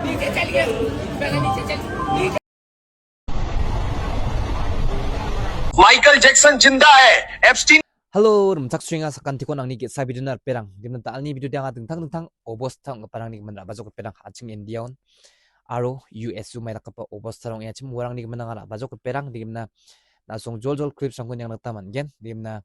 नीचे चलिए, पहले नीचे चलिए। माइकल जैक्सन जिंदा है, Epstein. Hello, rumtak sakan tikon ang nigit sabi dunar perang. Dimna taal ni video dia ngateng tang obos tang parang nig man bazok perang haching Indiaon. Aro USU may nakapa obos tarong ya chim warang nig man ngara bazok perang dimna nasong jol clip sang kunyang nagtaman gen dimna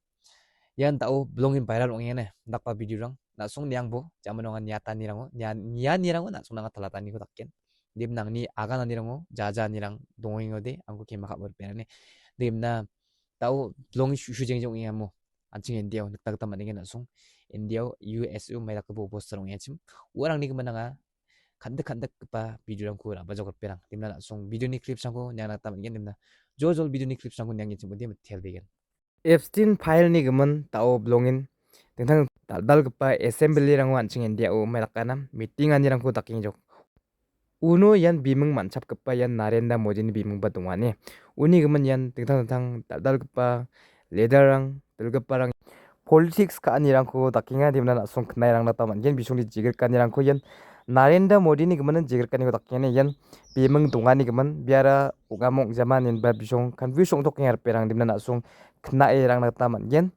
yan tao blongin viral ong yan nakpa video rang nasong niang bo jamanongan nyata nirang nirang nasong nangatalatan ni ko takken. Dimnang ni aga na nirang jaja nirang donging ode angko kimaka berperang ni dimna tao blong shujeng jong yan mo. Anjing India nagtagta maningin nasong India USU may nakapo poster ng yachim warang ni man nga kandak pa video lang ko ra bajo perang timna nasong video ni clips ko nya nagta maningin timna jol video ni clips ko nyang yachim dim tel bigan Epstein file ni gaman tao blongin tentang dal pa assembly rang anjing India o may nakana meeting ani rang ko taking jok uno yan bimeng mancap kepa yan Narendra Modi ni bimeng batungane uni gaman yan tentang dal pa leaderang 들급바랑 politics ka anirangko dakinga dimna nasong knairang nataman gen bisungni jigir kanirangko yan Narendra Modi ni gamanan jigir kaniko dakinga yan bimeng dungani gaman biara ugamong zaman in ba bisung kan bisung tok ngar perang dimna nasong knairang nataman gen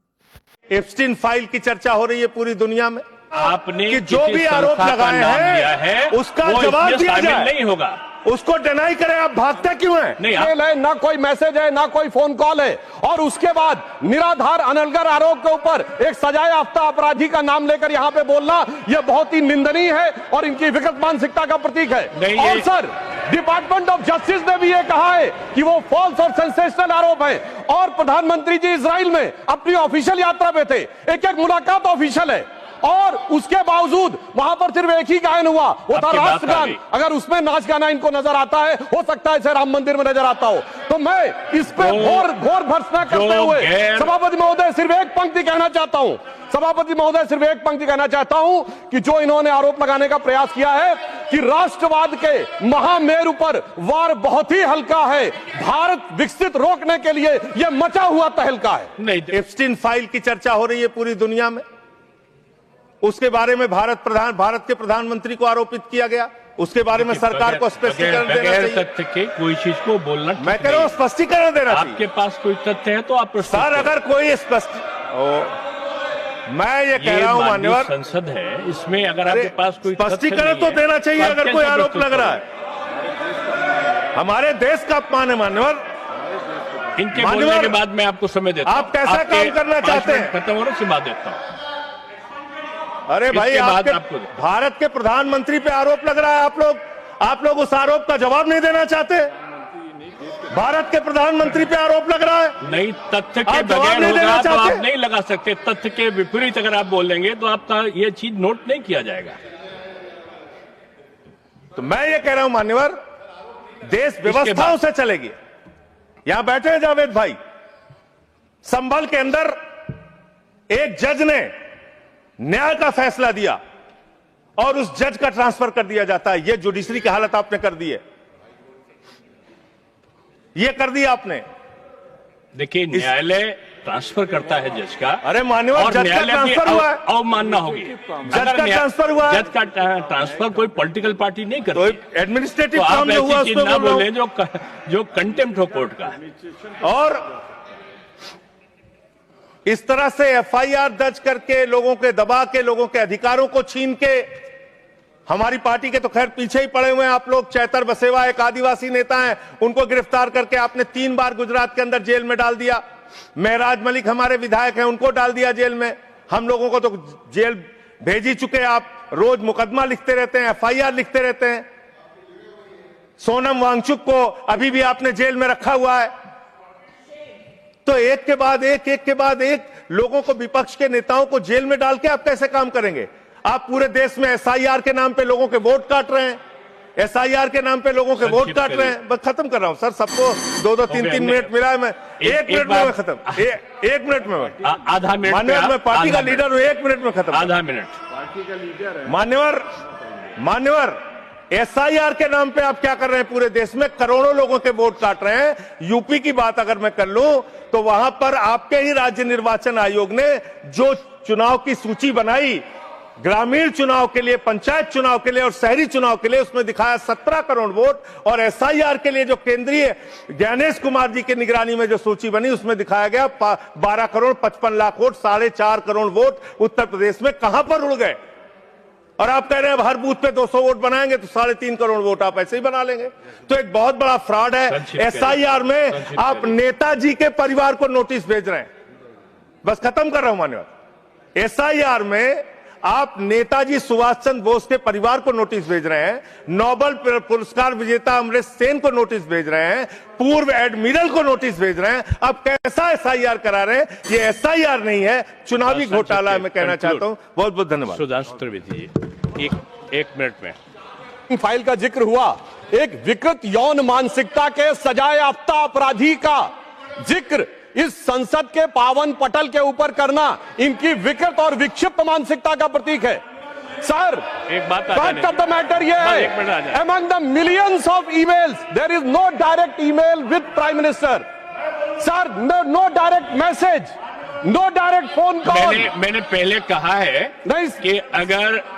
Epstein file की चर्चा हो रही है पूरी दुनिया में आपने कि जो भी आरोप लगाए हैं उसका जवाब दिया जाए नहीं होगा उसको डिनाई करें। आप भागते क्यों हैं? नहीं है ना कोई मैसेज है ना कोई फोन कॉल है और उसके बाद निराधार अनलगर आरोप के ऊपर एक सजाए याफ्ता अपराधी का नाम लेकर यहाँ पे बोलना यह बहुत ही निंदनीय है और इनकी विगत मानसिकता का प्रतीक है। और सर डिपार्टमेंट ऑफ जस्टिस ने भी ये कहा है कि वो फॉल्स और सेंसेशनल आरोप है और प्रधानमंत्री जी इजराइल में अपनी ऑफिशियल यात्रा पे थे, एक मुलाकात ऑफिशियल है और उसके बावजूद वहां पर सिर्फ एक ही गायन हुआ, वो था राष्ट्रगान। अगर उसमें नाच गाना इनको नजर आता है, हो सकता है इसे राम मंदिर में नजर आता हो। तो मैं इस पे घोर भर्त्सना करते हुए सभापति महोदय सिर्फ एक पंक्ति कहना चाहता हूं, सभापति महोदय सिर्फ एक पंक्ति कहना चाहता हूं कि जो इन्होंने आरोप लगाने का प्रयास किया है कि राष्ट्रवाद के महामेरु पर वार बहुत ही हल्का है, भारत विकसित रोकने के लिए यह मचा हुआ तहलका है। नहीं, एप्स्टीन फाइल की चर्चा हो रही है पूरी दुनिया में, उसके बारे में भारत के प्रधानमंत्री को आरोपित किया गया, उसके बारे में सरकार को स्पष्टीकरण देना चाहिए। तथ्य के कोई चीज को बोलना मैं कह रहा हूं स्पष्टीकरण देना चाहिए। आपके पास कोई तथ्य है तो आप सर अगर कोई मैं ये कह रहा हूं मान्यवर संसद है, इसमें अगर आपके पास कोई स्पष्टीकरण तो देना चाहिए अगर कोई आरोप लग रहा है। हमारे देश का अपमान है मान्यवर। इनके बोलने के बाद मैं आपको समय देता हूं। आप कैसा काम करना चाहते हैं? खत्म होने से बाद देता हूं। अरे भाई आपके भारत के प्रधानमंत्री पे आरोप लग रहा है, आप लोग उस आरोप का जवाब नहीं देना चाहते? भारत के प्रधानमंत्री पे आरोप लग रहा है, नहीं तथ्य के बगैर होगा तो आप नहीं लगा सकते। तथ्य के विपरीत अगर आप बोलेंगे तो आपका ये चीज नोट नहीं किया जाएगा। तो मैं ये कह रहा हूं मान्यवर, देश व्यवस्थाओं से चलेगी। यहां बैठे हैं जावेद भाई, संभल के अंदर एक जज ने न्याय का फैसला दिया और उस जज का ट्रांसफर कर दिया जाता है। यह जुडिशरी की हालत आपने कर दी है, यह कर दिया आपने। देखिए न्यायालय ट्रांसफर करता है जज का। अरे मान्यवर जज का ट्रांसफर हुआ है, अवमानना होगी। जज का ट्रांसफर हुआ है, जज का ट्रांसफर कोई पॉलिटिकल पार्टी नहीं करती। तो एडमिनिस्ट्रेटिव तो काम आप जो हुआ ऐसी चीज ना बोले जो कंटेम्प्ट हो कोर्ट का। और इस तरह से एफआईआर दर्ज करके लोगों के दबा के लोगों के अधिकारों को छीन के, हमारी पार्टी के तो खैर पीछे ही पड़े हुए हैं आप लोग। चैतर बसेवा एक आदिवासी नेता हैं, उनको गिरफ्तार करके आपने 3 बार गुजरात के अंदर जेल में डाल दिया। महराज मलिक हमारे विधायक हैं, उनको डाल दिया जेल में। हम लोगों को तो जेल भेज ही चुके। आप रोज मुकदमा लिखते रहते हैं, एफआईआर लिखते रहते हैं। सोनम वांगचुक को अभी भी आपने जेल में रखा हुआ है। तो एक के बाद एक लोगों को, विपक्ष के नेताओं को जेल में डाल के आप कैसे काम करेंगे? आप पूरे देश में एसआईआर के नाम पे लोगों के वोट काट रहे हैं, एसआईआर के नाम पे लोगों के वोट काट रहे हैं। बस खत्म कर रहा हूं सर, सबको 2-2, 3-3 मिनट मिला है। मैं 1 मिनट में मैं खत्म, 1 मिनट में मैं आधा मिनट मान्यवर, मैं पार्टी का लीडर हूं, 1 मिनट में खत्म। आधा मिनट पार्टी का लीडर है मान्यवर। एसआईआर के नाम पे आप क्या कर रहे हैं? पूरे देश में करोड़ों लोगों के वोट काट रहे हैं। यूपी की बात अगर मैं कर लूं तो वहां पर आपके ही राज्य निर्वाचन आयोग ने जो चुनाव की सूची बनाई ग्रामीण चुनाव के लिए, पंचायत चुनाव के लिए और शहरी चुनाव के लिए उसमें दिखाया 17 करोड़ वोट, और एसआईआर के लिए जो केंद्रीय ज्ञानेश कुमार जी की निगरानी में जो सूची बनी उसमें दिखाया गया 12 करोड़ 55 लाख वोट, 4.5 करोड़ वोट उत्तर प्रदेश में कहां पर उड़ गए। और आप कह रहे हैं हर बूथ पे 200 वोट बनाएंगे तो 3.5 करोड़ वोट आप ऐसे ही बना लेंगे। तो एक बहुत बड़ा फ्रॉड है। एसआईआर में आप नेताजी के परिवार को नोटिस भेज रहे हैं। बस खत्म कर रहा हूं मान्यवर। एसआईआर में आप नेताजी सुभाष चंद्र बोस के परिवार को नोटिस भेज रहे हैं, नोबेल पुरस्कार विजेता अमर्त्य सेन को नोटिस भेज रहे हैं, पूर्व एडमिरल को नोटिस भेज रहे हैं। अब कैसा एसआईआर करा रहे हैं? ये एसआईआर नहीं है, चुनावी घोटाला है। मैं कहना चाहता हूं। बहुत बहुत धन्यवाद। सुधांशु त्रिवेदी जी, एक मिनट में फाइल का जिक्र हुआ, एक विकृत यौन मानसिकता के सजाए याफ्ता अपराधी का जिक्र इस संसद के पावन पटल के ऊपर करना इनकी विकृत और विक्षिप्त मानसिकता का प्रतीक है। सर, एक बात फैक्ट ऑफ द मैटर ये है, among the millions of emails there is no direct email with prime minister. Sir, no direct message, no direct phone call. मैंने पहले कहा है कि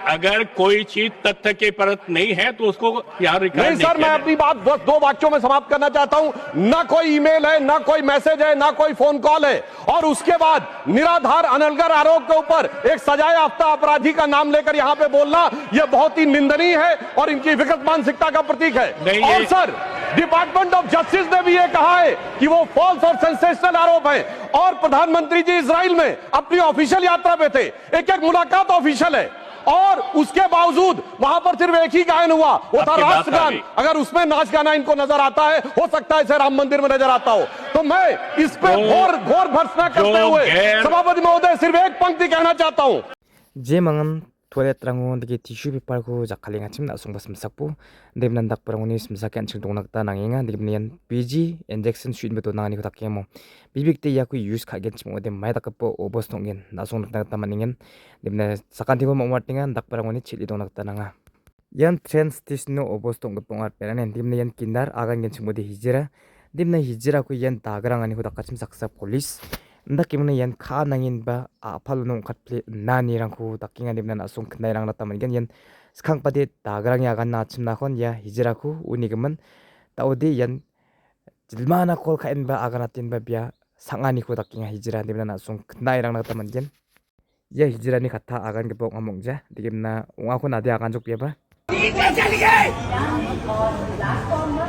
अगर कोई चीज तथ्य के परत नहीं है तो उसको यहाँ रिकॉर्ड नहीं। सर, मैं अपनी बात बस 2 वाक्यों में समाप्त करना चाहता हूं। ना कोई ईमेल है, ना कोई मैसेज है, ना कोई फोन कॉल है, और उसके बाद निराधार अनलगर आरोप के ऊपर एक सजाए याफ्ता अपराधी का नाम लेकर यहां पे बोलना यह बहुत ही निंदनीय है और इनकी विकृत मानसिकता का प्रतीक है। और सर, डिपार्टमेंट ऑफ जस्टिस ने भी यह कहा है कि वो फॉल्स और सेंसेशनल आरोप है, और प्रधानमंत्री जी इजराइल में अपनी ऑफिशियल यात्रा पे थे, एक मुलाकात ऑफिशियल है, और उसके बावजूद वहां पर सिर्फ एक ही गायन हुआ, वो था राष्ट्रगान। अगर उसमें नाच गाना इनको नजर आता है, हो सकता है इसे राम मंदिर में नजर आता हो। तो मैं इस पे घोर भर्त्सना करते हुए सभापति महोदय सिर्फ एक पंक्ति कहना चाहता हूं। जे मंगन toilet rango degi tissue paper ko jakalinga chim na sung basm sakpu dem nan dak parangoni smsak kan ching dongnak ta nanginga degnian PG injection suit beto nani ko takemo bibik te ya ku use kha gen chim dem mai dak po obos tonggen na sung nak ta maningen demna sakanti ko martinga dak parangoni chili dongnak ta nanga yan train station no obos tong pongar peranen demna yan kindar agan gen chim de hijira demna hijira ku yan dagrang ani ko dakachim saksa police ndak kimna yan kha nangin ba apal nong khatple nani rangku dakinga demna na sung knai rang lata mangen yan skang pade dagrang ya gan na chim na kon ya hijira ku unigeman taudi yan jilmana kol kha en ba aganatin ba bia sangani ko dakinga hijira demna na sung knai rang lata mangen ya hijira ni khatha agan ge bok amongja digemna unga ko na de agan jok ba नीचे चलिए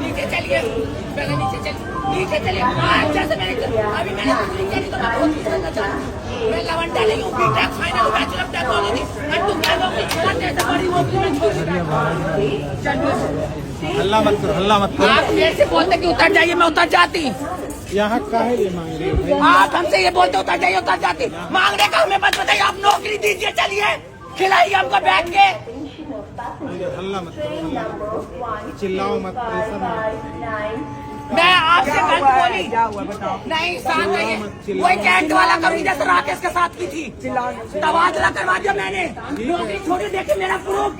नीचे चलिए पहले नीचे चलिए अच्छा से मैंने अभी मैंने नीचे नहीं तो मैं बहुत कुछ करना चाहता हूं मैं लवंडा नहीं हूं BTech final bachelor of technology और तुम क्या लोग करते हैं बड़ी वो हल्ला मत करो आप मेरे से बोलते कि उतर जाइए मैं उतर जाती यहाँ काहे ये मांग रहे हो आप हमसे ये बोलते उतर जाइए उतर जाती मांगने का हमें बस बताइए आप नौकरी दीजिए चलिए खिलाइए हमको बैठ के हल्ला मत करो चिल्लाओ मत ऐसा मैं आपसे गलत बोली नहीं साथ रहिए वही कैंट वाला कभी जैसे राकेश के साथ की थी तबादला करवा दिया मैंने नौकरी छोड़ी देखिए मेरा प्रूफ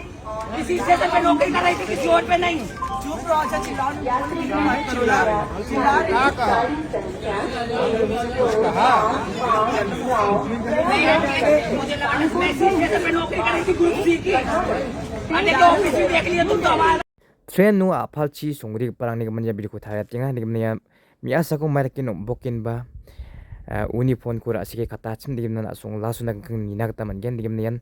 किसी स्टेशन पे नौकरी कर रही थी किसी और पे नहीं चुप रहो अच्छा मुझे लगा मैं इसी स्टेशन पे नौकरी कर रही थी ग्रुप सी की ऑफिस भी देख लिया तुम तो हमारा train nu apal chi sungri parang ni gamanya bidu ko thaya tinga ni gamanya miasa ko mar kin bokin ba uniform ko ra sike kata chim digim na sung la suna kang ni na kata man gen digim yan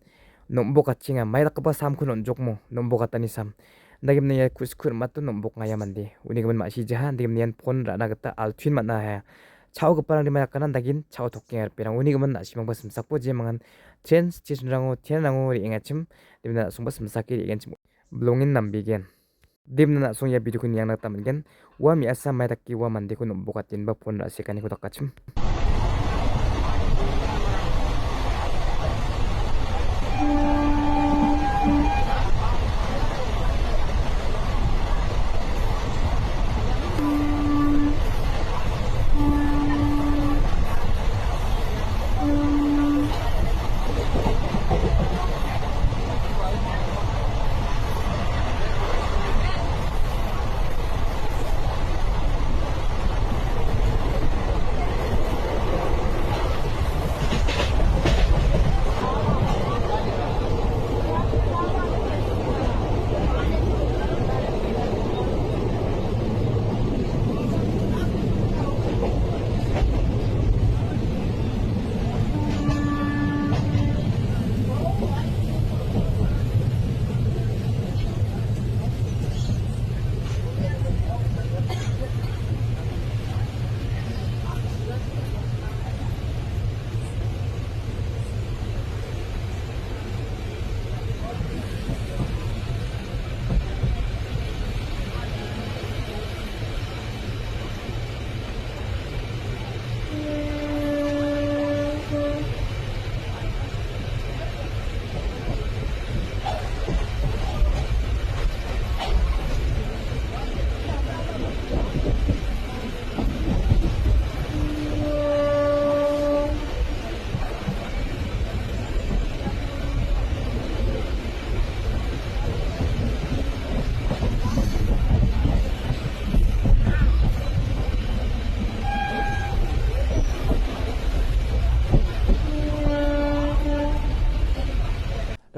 nombok achinga mai rak ba sam kun jok mo nombok atani sam digim ne kuskur matu nombok ngaya mande uni gaman ma si jahan digim yan phone ra na kata althin ma na ha chau ko parang ni ma kanan dagin chau thokking ar perang uni gaman na simang basam sakpo je mangan train station rango train rango ri engachim digim na sung basam sakir engachim blongin nam bigen dimna na song ya bidu kun yang na tamen wa mi asa mai takki wa mande kun bokatin ba pon ra sekani ko takachim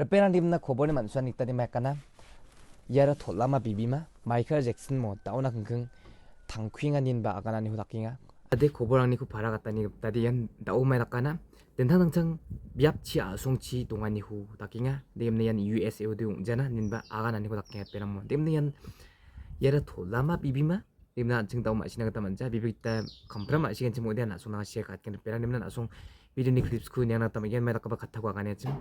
Perang dimna khobor ni mansuan nikta di makana yara tholama bibima Michael Jackson mo tauna kengkeng tangkwinga ninba agana ni hudakinga ade khoborang ni ku para gatani tadi yan dau mai rakana dentang tangchang biapchi asongchi dongani hu dakinga demne yan USA udu ungjana ninba agana ni hudakinga perang mo demne yan yara tholama bibima demna anching dau ma sina gata manja bibikta kompra ma sigen chimo dia na sona sia katken perang demna na song video ni clips ku nyana tam yan mai rakaba katago agane chim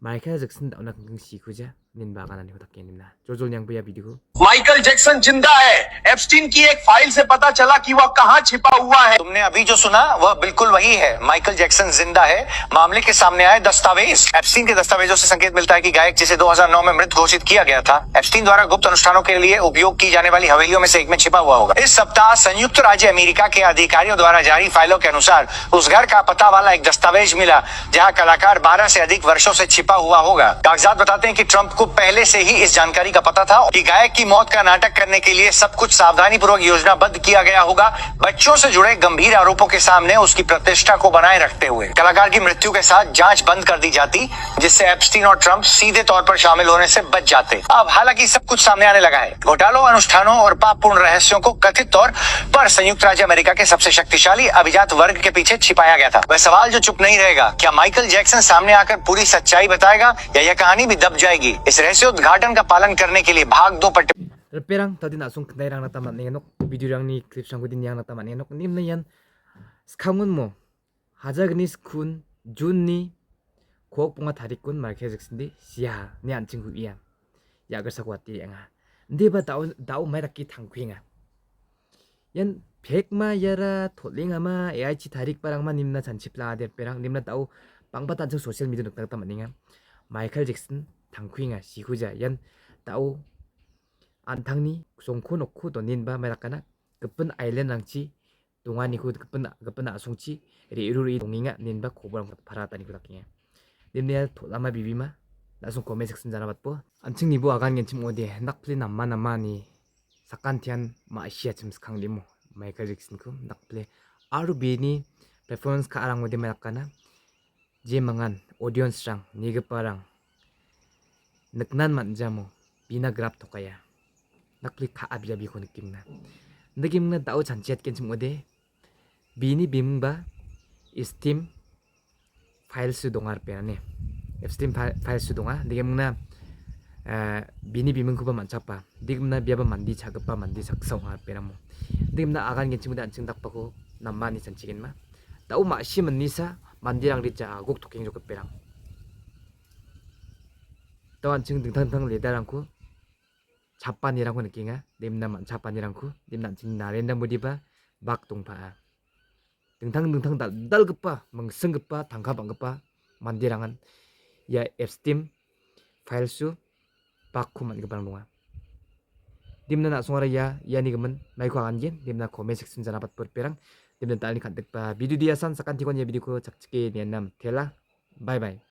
Michael Jackson dauna kengkeng sikuja ninba agana ni hudakinga nimna jojol nyang buya video Michael Jackson जिंदा है। Epstein की एक file से पता चला कि वह कहां छिपा हुआ है। तुमने अभी जो सुना वह बिल्कुल वही है। माइकल जैक्सन जिंदा है। मामले के सामने आए दस्तावेज। एप्स्टीन के दस्तावेजों से संकेत मिलता है कि गायक जिसे 2009 में मृत घोषित किया गया था, एप्स्टीन द्वारा गुप्त अनुष्ठानों के लिए उपयोग की जाने वाली हवेलियों में से एक में छिपा हुआ होगा। इस सप्ताह संयुक्त राज्य अमेरिका के अधिकारियों द्वारा जारी फाइलों के अनुसार उस घर का पता वाला एक दस्तावेज मिला जहाँ कलाकार 12 से अधिक वर्षों से छिपा हुआ होगा। कागजात बताते हैं कि ट्रंप को पहले से ही इस जानकारी का पता था कि गायक की मौत का नाटक करने के लिए सब कुछ सावधानी पूर्वक योजनाबद्ध किया गया होगा। बच्चों से जुड़े गंभीर आरोपों के सामने उसकी प्रतिष्ठा को बनाए रखते हुए कलाकार की मृत्यु के साथ जांच बंद कर दी जाती, जिससे एप्स्टीन और ट्रंप सीधे तौर पर शामिल होने से बच जाते। अब हालांकि सब कुछ सामने आने लगा है। घोटालों, अनुष्ठानों और पापपूर्ण रहस्यों को कथित तौर पर संयुक्त राज्य अमेरिका के सबसे शक्तिशाली अभिजात वर्ग के पीछे छिपाया गया था। वह सवाल जो चुप नहीं रहेगा, क्या माइकल जैक्सन सामने आकर पूरी सच्चाई बताएगा या यह कहानी भी दब जाएगी? इस रहस्योद्घाटन का पालन करने के लिए भाग 2 पर Perang tadi nasung kendai rang nata mat nenok video rang ni clip sang kudin yang nata mat nenok nim na yan skangun mo hajagni skun jun ni kok punga tarikun Michael Jackson di sia ni anjing hu iya ya gersa kwati nga ndi ba dau mai rakki thangkwinga yan phek ma yara tholing ama ai chi tarik parang ma nimna chanchipla der perang nimna dau pangba tan social media nok ta mat ninga Michael Jackson thangkwinga sihuja yan dau 안탕니 송코 놓고 돈인바 말까나 급은 아일랜드랑치 동안이고 급은 아송치 리루리 동잉아 닌바 고보랑 바라다니 그렇게 님네 돌아마 비비마 나송 코메 섹슨 자나봤보 안층 니부 아간겐 침 어디 낙플리 남마나마니 사칸티안 마시아 침 스캉리모 마이클 잭슨 그 낙플리 아루비니 퍼포먼스 카랑 어디 말까나 제망한 오디언스랑 니급바랑 늑난 만자모 비나 그랍 토카야 nakli ka abi ko nikimna na tao chanchet ken chimode bini bimba steam file su dongar perane steam file su donga digimna bini bimung ko ba manchapa digimna biaba mandi chagpa mandi saksa har peramo digimna agan ken chimode anching dakpa ko namani chanchigen ma tao ma shiman nisa mandirang richa gok toking jok perang tao anching dingthang ledarangko 자판이라고 느끼nga 님나만 자판이랑고 님난 진 나렌다 무디바 박동파 등탕 달급바 멍승급바 당가방급바 만디랑은 야 앱스팀 파일수 박쿠만 급바랑 동아 님나 송아라 야니금은 마이크 안겐 님나 코멘 섹션 자나bat berperang 님나 딸니 간득바 비디디아산 사칸티곤 예 비디코 작직게 니안남 텔라 바이바이